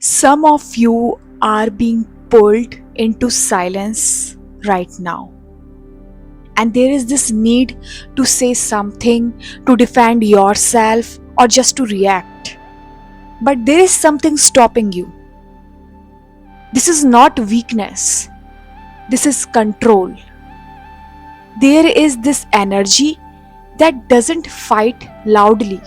Some of you are being pulled into silence right now. And there is this need to say something, to defend yourself, or just to react. But there is something stopping you. This is not weakness, this is control. There is this energy that doesn't fight loudly,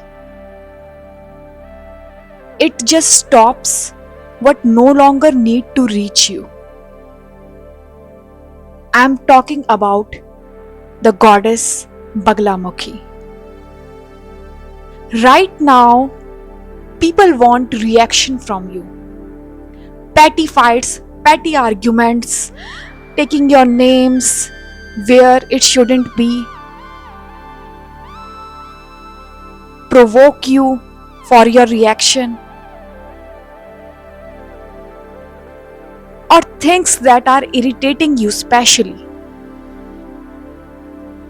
it just stops what no longer need to reach you. I'm talking about the goddess Baglamukhi. Right now, people want reaction from you. Petty fights, petty arguments, taking your names where it shouldn't be, provoke you for your reaction, or things that are irritating you specially.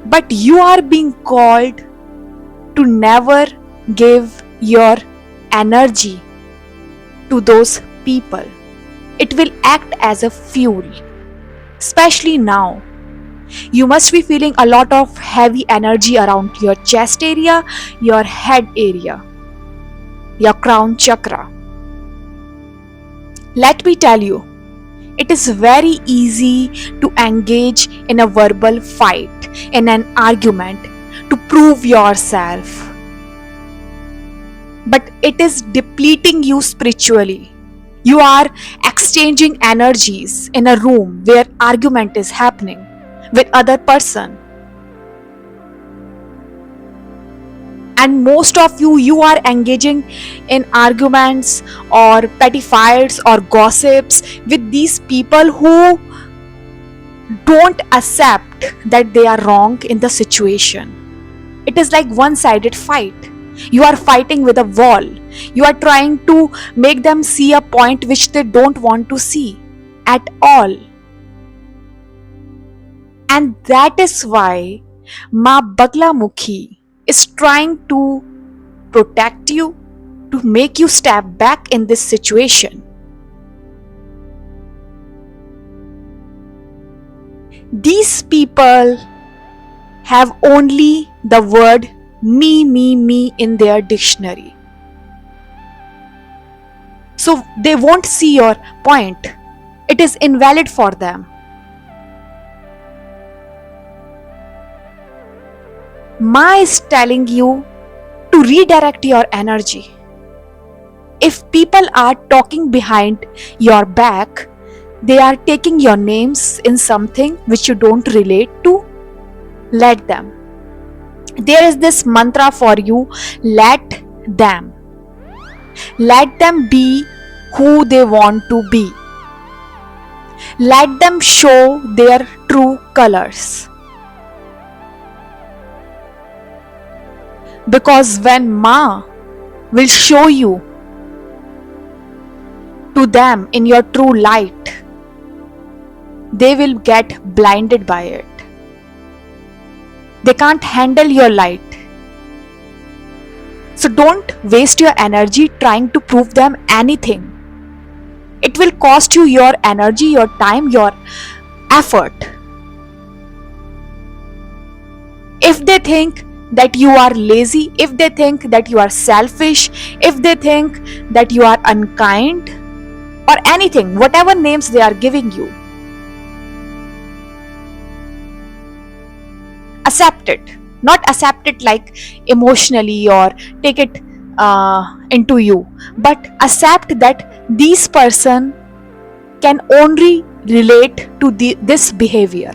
But you are being called to never give your energy to those people. It will act as a fuel, especially now. You must be feeling a lot of heavy energy around your chest area, your head area, your crown chakra. Let me tell you, it is very easy to engage in a verbal fight, in an argument, to prove yourself. But it is depleting you spiritually. You are exchanging energies in a room where argument is happening with other person. And most of you are engaging in arguments or petty fights or gossips with these people who don't accept that they are wrong in the situation. It is like one-sided fight. You are fighting with a wall. You are trying to make them see a point which they don't want to see at all. And that is why Ma Baglamukhi is trying to protect you, to make you step back in this situation. These people have only the word me in their dictionary. So they won't see your point. It is invalid for them. Ma is telling you to redirect your energy. If people are talking behind your back, they are taking your names in something which you don't relate to, let them. There is this mantra for you, let them. Let them be who they want to be. Let them show their true colors. Because when Ma will show you to them in your true light, they will get blinded by it. They can't handle your light. So don't waste your energy trying to prove them anything. It will cost you your energy, your time, your effort. If they think that you are lazy, if they think that you are selfish, if they think that you are unkind, or anything, whatever names they are giving you, accept it. Not accept it like emotionally or take it into you, but accept that this person can only relate to this behavior.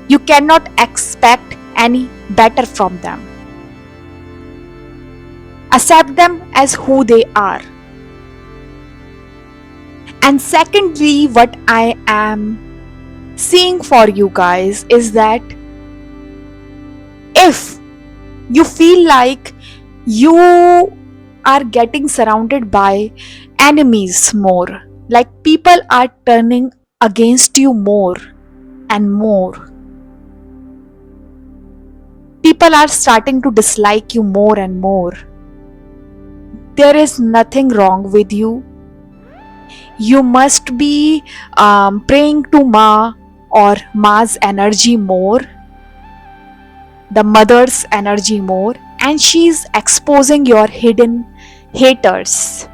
You cannot expect any better from them. Accept them as who they are. And secondly, what I am seeing for you guys is that if you feel like you are getting surrounded by enemies more, like people are turning against you more and more, people are starting to dislike you more and more, there is nothing wrong with you. You must be praying to Ma or Ma's energy more, the mother's energy more, and she's exposing your hidden haters.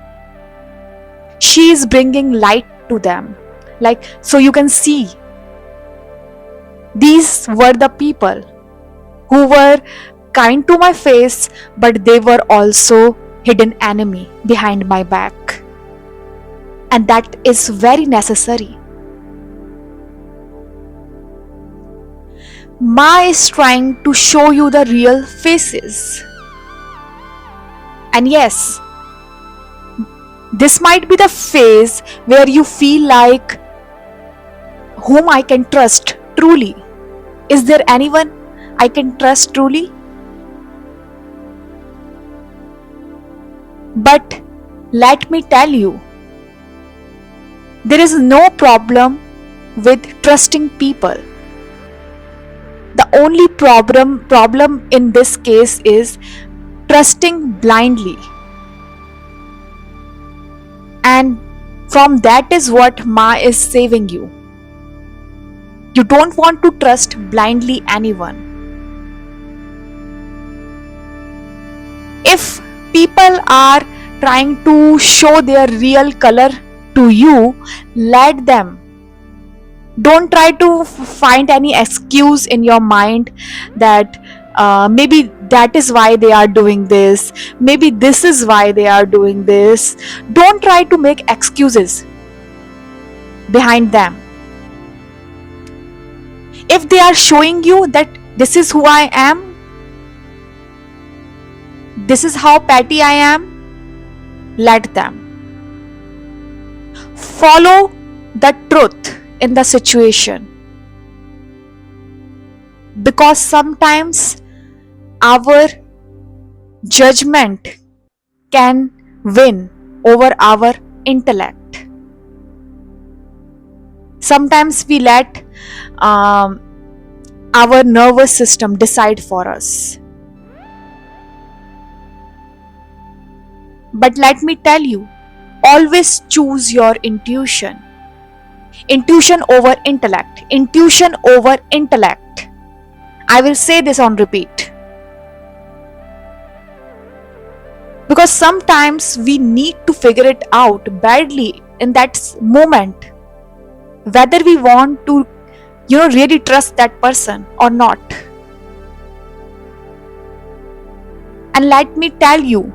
She is bringing light to them. Like, so you can see these were the people who were kind to my face, but they were also hidden enemy behind my back. And that is very necessary. Ma is trying to show you the real faces. And yes, this might be the phase where you feel like, whom I can trust truly? Is there anyone I can trust truly? But let me tell you, there is no problem with trusting people. The only problem in this case is trusting blindly. And from that is what Ma is saving you. You don't want to trust blindly anyone. If people are trying to show their real color to you, let them. Don't try to find any excuse in your mind that maybe that is why they are doing this, maybe this is why they are doing this. Don't try to make excuses behind them. If they are showing you that this is who I am, this is how petty I am, let them. Follow the truth in the situation, because sometimes our judgment can win over our intellect. Sometimes we let our nervous system decide for us. But let me tell you, always choose your intuition. Intuition over intellect. Intuition over intellect. I will say this on repeat. Because sometimes we need to figure it out badly in that moment, whether we want to, really trust that person or not. And let me tell you,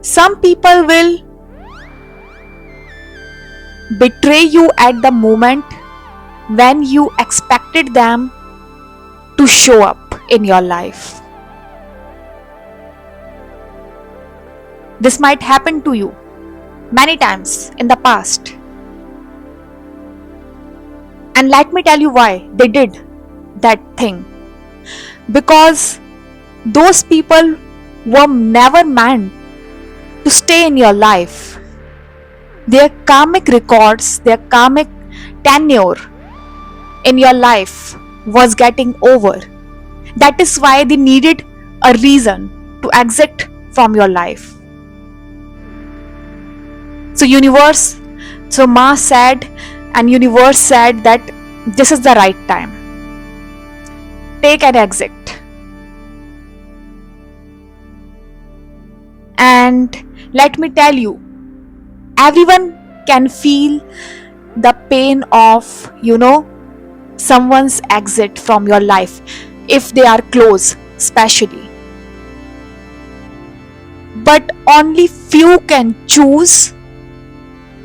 some people will betray you at the moment when you expected them to show up in your life. This might happen to you many times in the past. And let me tell you why they did that thing. Because those people were never meant to stay in your life. Their karmic records, their karmic tenure in your life was getting over. That is why they needed a reason to exit from your life. So Ma said, and universe said that this is the right time. Take an exit. And let me tell you, everyone can feel the pain of, someone's exit from your life, if they are close, especially. But only few can choose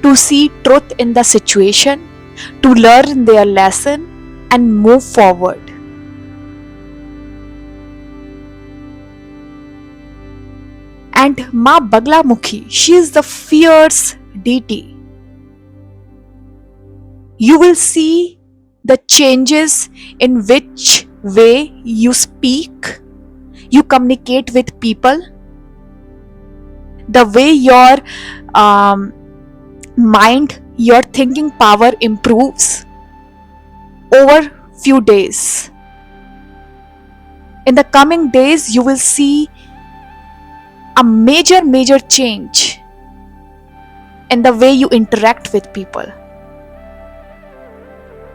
to see truth in the situation, to learn their lesson and move forward. And Ma Baglamukhi, she is the fierce deity. You will see the changes in which way you speak, you communicate with people, the way your mind, your thinking power improves over few days. In the coming days, you will see a major change in the way you interact with people.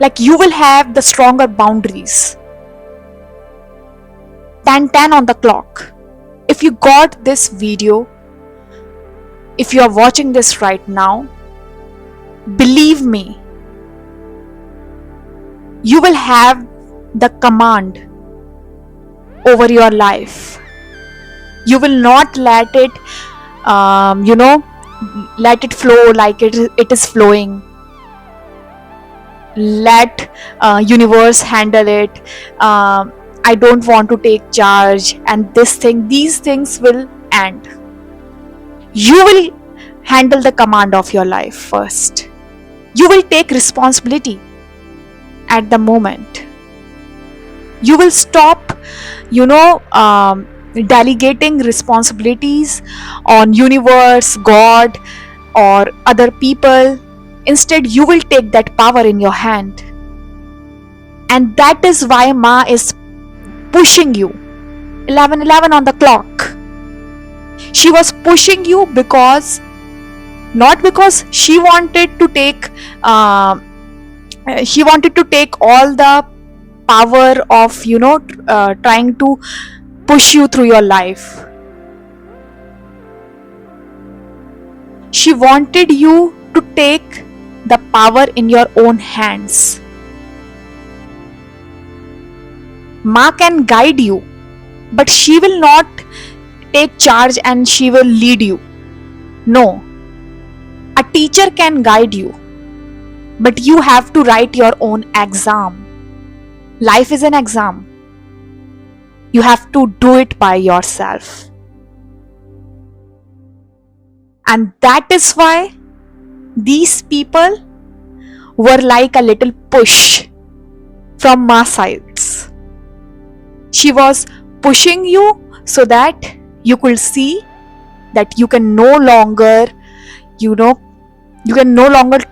Like you will have the stronger boundaries. 10:10 on the clock. If you got this video, if you are watching this right now, believe me, you will have the command over your life. You will not let it, let it flow like it is flowing. Let universe handle it. I don't want to take charge, and these things will end. You will handle the command of your life first. You will take responsibility at the moment. You will stop, delegating responsibilities on universe, God, or other people. Instead, you will take that power in your hand. And that is why Ma is pushing you. 11:11 on the clock. She was pushing you because, not because she wanted to take all the power of trying to push you through your life. She wanted you to take the power in your own hands. Ma can guide you, but she will not take charge and she will lead you. No. A teacher can guide you, but you have to write your own exam. Life is an exam. You have to do it by yourself. And that is why these people were like a little push from Ma sides. She was pushing you so that you could see that you can no longer,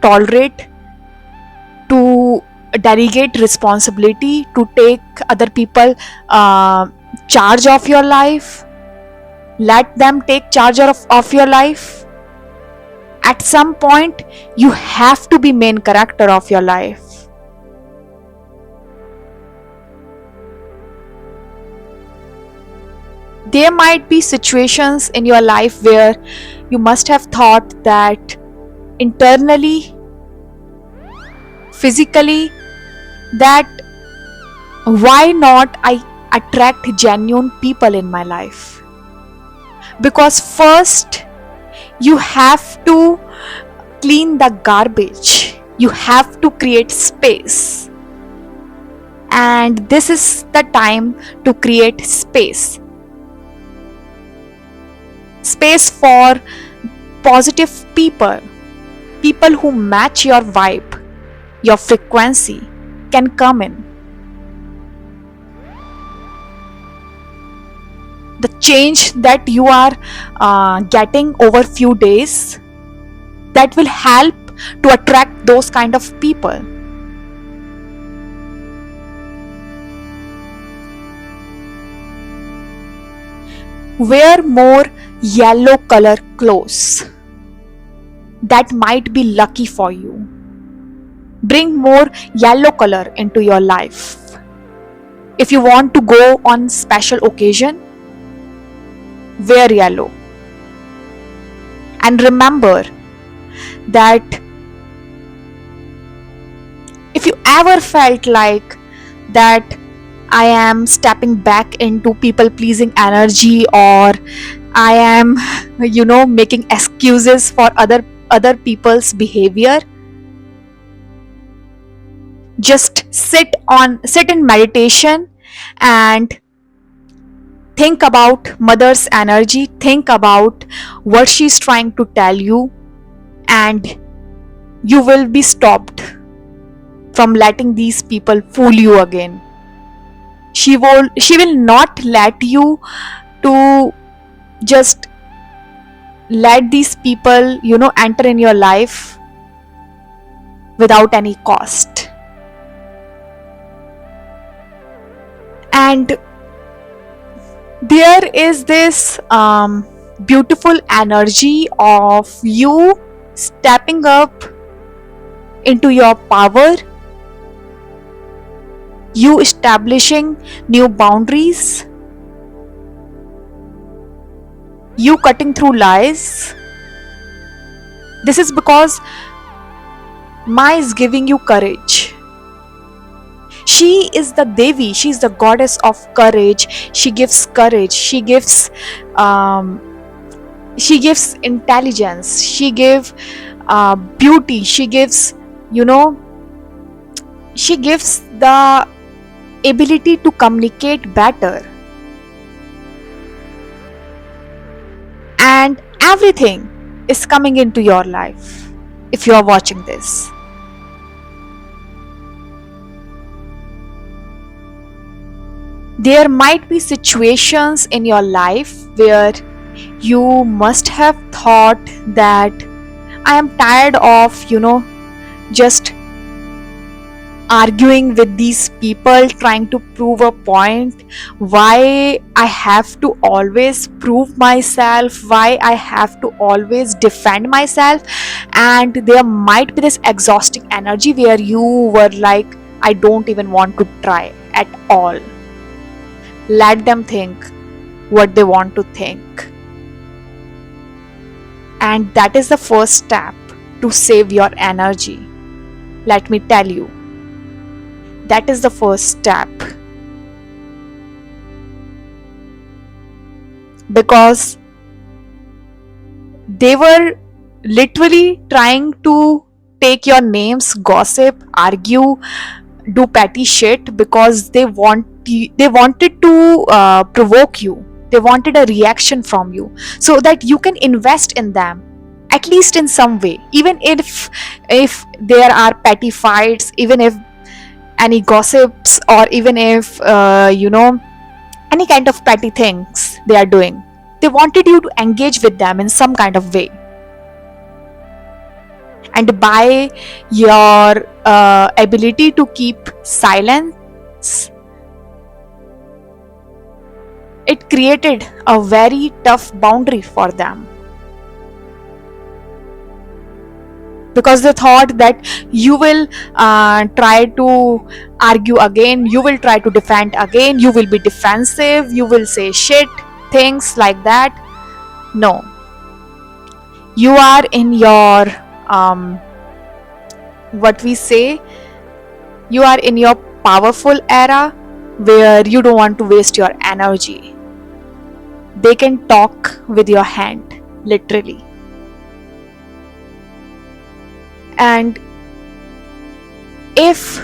tolerate to delegate responsibility, to take other people charge of your life. Let them take charge of your life. At some point, you have to be main character of your life. There might be situations in your life where you must have thought that internally, physically, that why not I attract genuine people in my life? Because first, you have to clean the garbage. You have to create space. And this is the time to create space. Space for positive people. People who match your vibe, your frequency, can come in. The change that you are getting over few days, that will help to attract those kind of people. Wear more yellow color clothes. That might be lucky for you. Bring more yellow color into your life. If you want to go on special occasion, wear yellow. And remember that if you ever felt like that I am stepping back into people pleasing energy, or I am making excuses for other people's behavior, just sit in meditation and think about mother's energy. Think about what she's trying to tell you, and you will be stopped from letting these people fool you again. She will not let you to just let these people enter in your life without any cost. And there is this beautiful energy of you stepping up into your power, you establishing new boundaries, you cutting through lies. This is because Ma is giving you courage. She is the Devi, she is the goddess of courage. She gives courage, um, she gives intelligence, she gives beauty, you know, she gives the ability to communicate better, and everything is coming into your life if you are watching this. There might be situations in your life where you must have thought that I am tired of, just arguing with these people trying to prove a point. Why I have to always prove myself, why I have to always defend myself. And there might be this exhausting energy where you were like, I don't even want to try at all. Let them think what they want to think. And that is the first step to save your energy. Let me tell you, that is the first step. Because they were literally trying to take your names, gossip, argue, do petty shit because they wanted to provoke you. They wanted a reaction from you so that you can invest in them, at least in some way. Even if there are petty fights, even if any gossips, or even if any kind of petty things they are doing, they wanted you to engage with them in some kind of way. And by your ability to keep silence, it created a very tough boundary for them, because they thought that you will try to argue again, you will try to defend again, you will be defensive, you will say shit, things like that. No, you are in your what we say, you are in your powerful era where you don't want to waste your energy. They can talk with your hand, literally. And if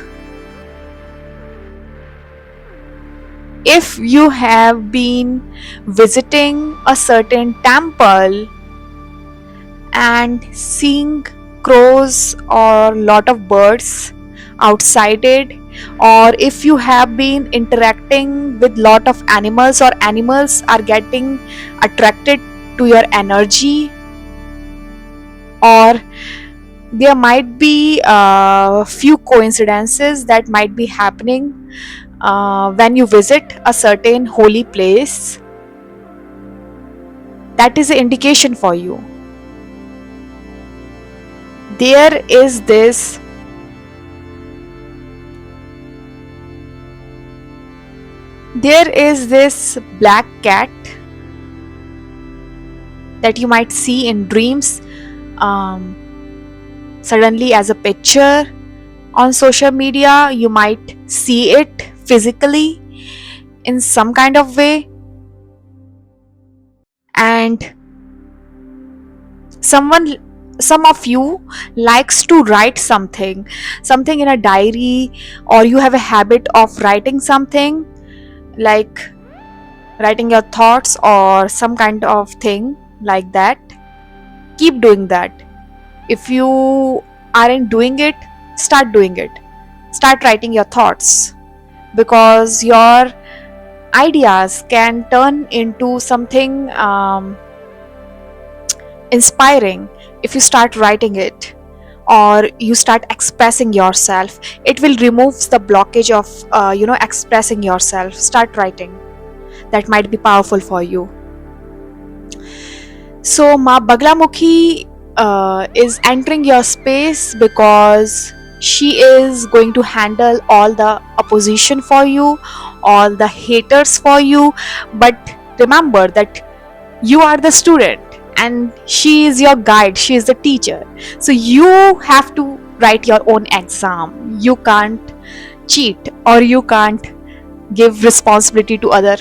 you have been visiting a certain temple and seeing crows or lot of birds outside it, or if you have been interacting with lot of animals, or animals are getting attracted to your energy, or there might be a few coincidences that might be happening when you visit a certain holy place, that is an indication for you. There is this black cat that you might see in dreams, suddenly as a picture on social media. You might see it physically in some kind of way, and some of you likes to write something in a diary, or you have a habit of writing something, like writing your thoughts or some kind of thing like that. Keep doing that. If you aren't doing it, start doing it. Start writing your thoughts, because your ideas can turn into something inspiring if you start writing it, or you start expressing yourself. It will remove the blockage of expressing yourself. Start writing. That might be powerful for you. So Ma Baglamukhi is entering your space because she is going to handle all the opposition for you, all the haters for you. But remember that you are the student and she is your guide, she is the teacher. So you have to write your own exam. You can't cheat, or you can't give responsibility to other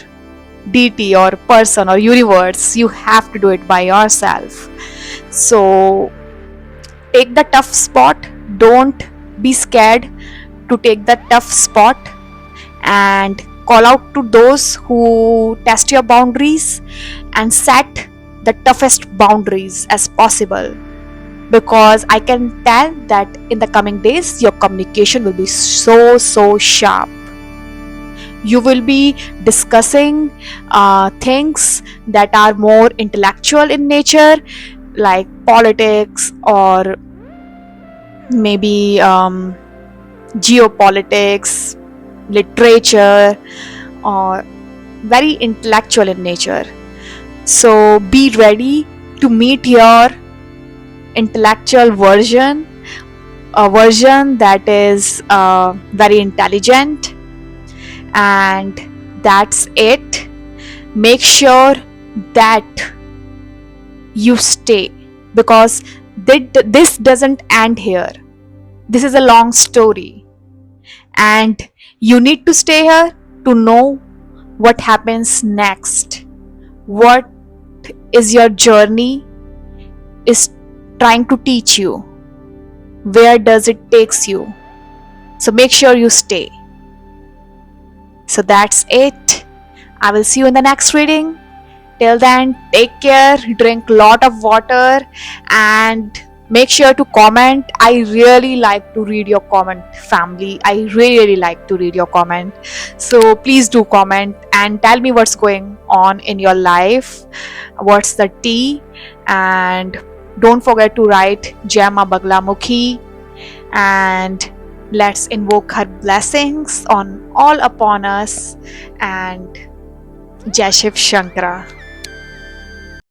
deity or person or universe. You have to do it by yourself. So take the tough spot. Don't be scared to take the tough spot, and call out to those who test your boundaries, and set the toughest boundaries as possible, because I can tell that in the coming days your communication will be so sharp. You will be discussing things that are more intellectual in nature, like politics, or maybe geopolitics, literature, or very intellectual in nature. So be ready to meet your intellectual version, a version that is very intelligent. And that's it. Make sure that you stay, because this doesn't end here. This is a long story, and you need to stay here to know what happens next, what is your journey is trying to teach you, where does it takes you. So make sure you stay. So that's it. I will see you in the next reading. Till then, take care, drink lot of water, and make sure to comment. I really like to read your comment, family. I really like to read your comment. So please do comment and tell me what's going on in your life, what's the tea, and don't forget to write Jai Ma Baglamukhi, and let's invoke her blessings on all upon us, and Jai Shiv Shankara.